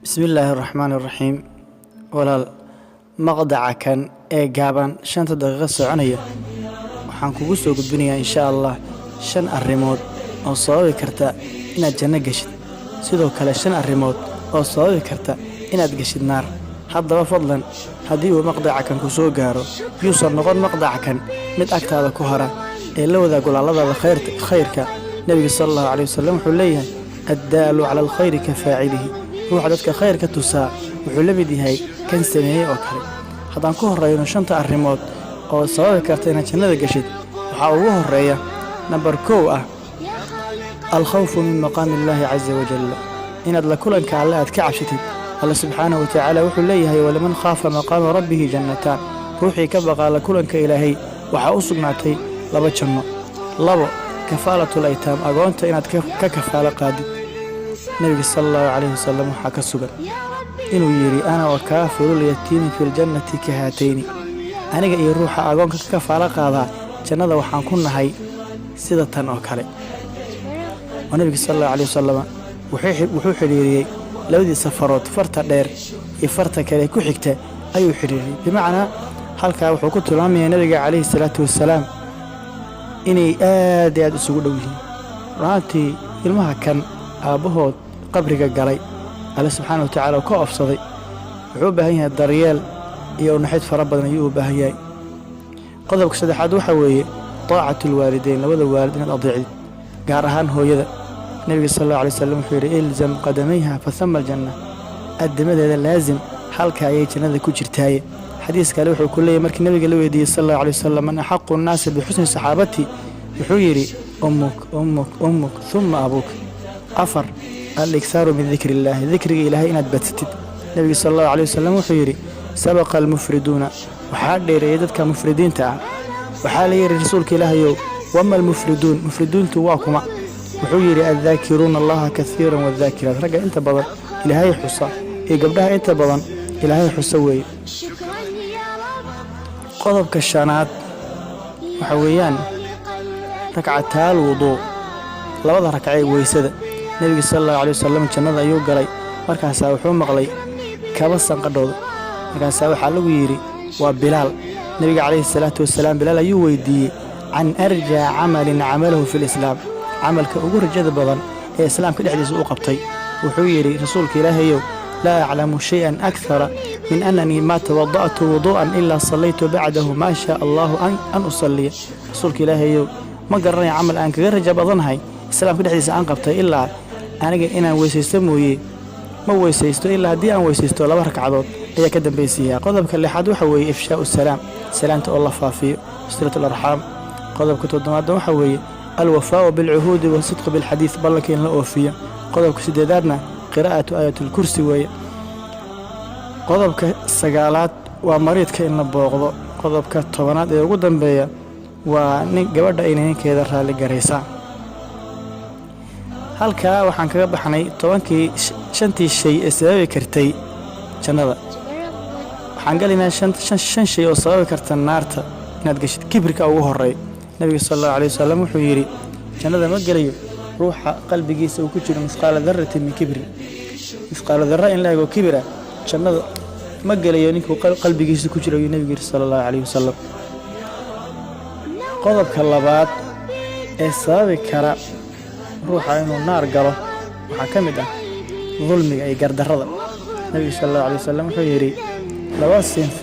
بسم الله الرحمن الرحيم ولا مقطع كان جابان شنت دقيقة سعنية waxaan kugu soo gudbinayaa insha Allah shan arrimood oo sababi karta inaad janno gashid sidoo kale shan arrimood oo sababi karta inaad gashid naar haddaba fadlan haddii uu maqdaca kan ku soo gaaro yuusan noqon maqdaca kan mid agtaada ku hara ee la wadaag walaalada khayrka nabiga sallallahu alayhi wasallam wuxuu leeyahay addaalu ala alkhayri ka faa'ilihi ruuxa dadka khayrka tusaa wuxuu la mid yahay kan sameeyay oo kale haddaan ku horeyno shanta arrimood oo sababi karta inaad jannada gashid waxaa ugu horeeya number 1 ah al-khawfu min maqaami Illaahi azza wa jalla inaad la kulanka Alle aad ka cabsatid Allah subhanahu wa ta'ala wuxuu leeyahay walaman khaafa maqaama rabbih jannatan ruuxii ka baqa la kulanka Ilaahay waxa uu sugnaatay laba janno labo kafaalatu aytaam agoonta inaad ka kafaala qaadid nabiga sallallahu alayhi wasallam waxa ka sugan inuu yiri ana wa kaafirul yatiimi fil jannati kahatayni aniga iyo ruuxa agoonka ka kafaala qaada jannada waxaan ku nahay sida tan oo kale nabiga sallallahu alayhi wasallam wuxuu xiriiriyay labadii safarood farta dheer iyo farta kale ku xigta ayuu xiriiriyay bimaana halka wuxuu ku tilmaamay nabiga alayhi salatu wasalaam inay aad isugu dhow yihiin raantii ilmaha kan aabahood qabriga galay Allah subhanahu wa ta'ala ka afsaday wuxuu baahan yahay daryeel iyo naxid fara badan ayuu u baahan yahay qodobka saddexaad waxa weeye taacatul waalidayn labada waalid inaad adeecid gaar ahaan hooyada nabiga sallallahu alayhi wasallam wuxuu yiri ilzam qadamayha fa thamma aljanna adamadeeda laazim halka ay jannada ku jirtay xadiis kale wuxuu ku leeyahay markii nabiga la weydiiyay sallallahu alayhi wasallam an haqqu an-nas bi husni sahabati wuxuu yiri ummuk thumma abuk afar al-iktharu min dhikrillah dhikriga ilaahay inaad badsatid nabiga sallallahu alayhi wasallam wuxuu yiri sabaqa al-mufriduna waxaa dheereeyay dadka mufridiinta ah waxaa la yiri rasuulka ilaahayow wama al-mufridun mufriduntu waa kuma wuxuu yiri adh-dhakiruna allaha kathiran wadh-dhakirat raga inta badan ilaahay xusa ee gabdhaha inta badan ilaahay xusa weey qodobka shanaad waxa weeyaan rak'ataal wudu labada rak'ay weysada nabiga sallallahu alayhi wasallam jannada ayuu galay markaas wuxuu maqlay kaba sanqadhooda markaas waxa lagu yiri waa bilaal nabiga alayhi salatu wasalaam bilaal ayuu weydiiyay an arja amalin amalahu fil islam amalka ugu rajada badan ee islaamka dhexdiisa uu qabtay wuxuu yiri rasuulka ilaahayow la a'lamu shay'an akthara min annani ma tawadda'tu wudu'an illa sallaytu ba'dahu ma sha Allah an usalli rasuulka ilaahayow ma garanay amal aan kaga raja badanahay islaamka dhexdiisa aan qabtay illa aniga inaan weysaysto mooyee ma weysaysto illa hadii aan weysaysto laba rakcadood ayaa ka dambeysiyay qodobka lixaad waxa weeye ifshaa'u salaam salaanta oo la faafiyo silatul arham qodobka toddobaad waxa weeye الوفاء بالعهود والصدق بالحديث بلكن لا اوفيه qodobka sideedaadna qiraa'atu ayatul kursi way qodobka sagaalaad waa mariidka in la booqdo qodobka tobanaad ee ugu dambeeya waa nin gabadha inankeeda raali gareysa halka waxaan kaga baxnay 10 shay ee sababi kartay jannada waxaan galinaa shan shay oo sababi karta naarta inaad gashid kibrika ugu horeey nabiga sallallahu alayhi wasallam wuxuu yiri jannada ma galayo ruuxa qalbigiisa uu ku jiro misqaala dharratin min kibri misqaala dharra in la eego kibra jannada ma galayo ninku qalbigiisa ku jiro nabiga sallallahu alayhi wasallam qodobka labaad ee sababi kara ruuxa inuu naar galo waxa kamid ah dulmiga iyo gardarrada nabiga sallallahu alayhi wasallam wuxuu yiri laba sinf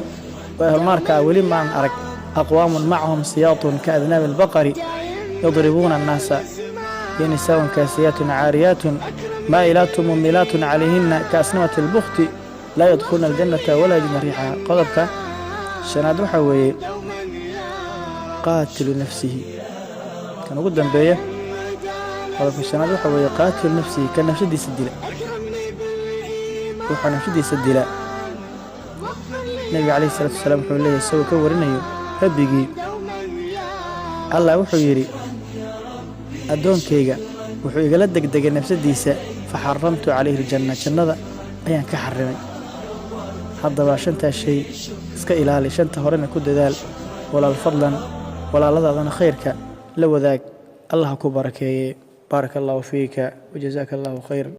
waa marka wali maan arag أقوام معهم سياط كأذناب البقر يضربون الناس بنساء كاسيات عاريات مائلات مميلات عليهن كأسنمة البخت لا يدخلن الجنة ولا يجدن ريحها قضبك شناد حوي قاتل نفسه كان قدام بيه قضبك شناد حوي قاتل نفسه كان نفسه دي سدلا روح نفسه دي سدلا النبي عليه الصلاة والسلام حول الله يسوي كورنه rabbigi Allah wuxuu yiri adoonkayga wuxuu igala degdegay nafsadiisa fa xaramtu calayhi jannada ayaan ka xarimay haddaba shanta shay iska ilaali shanta horena ku dadaal walaal fadlan walaaladaadana khayrka la wadaag Allah ku barakeeye barakallahu fiika wa jazaakallahu khayran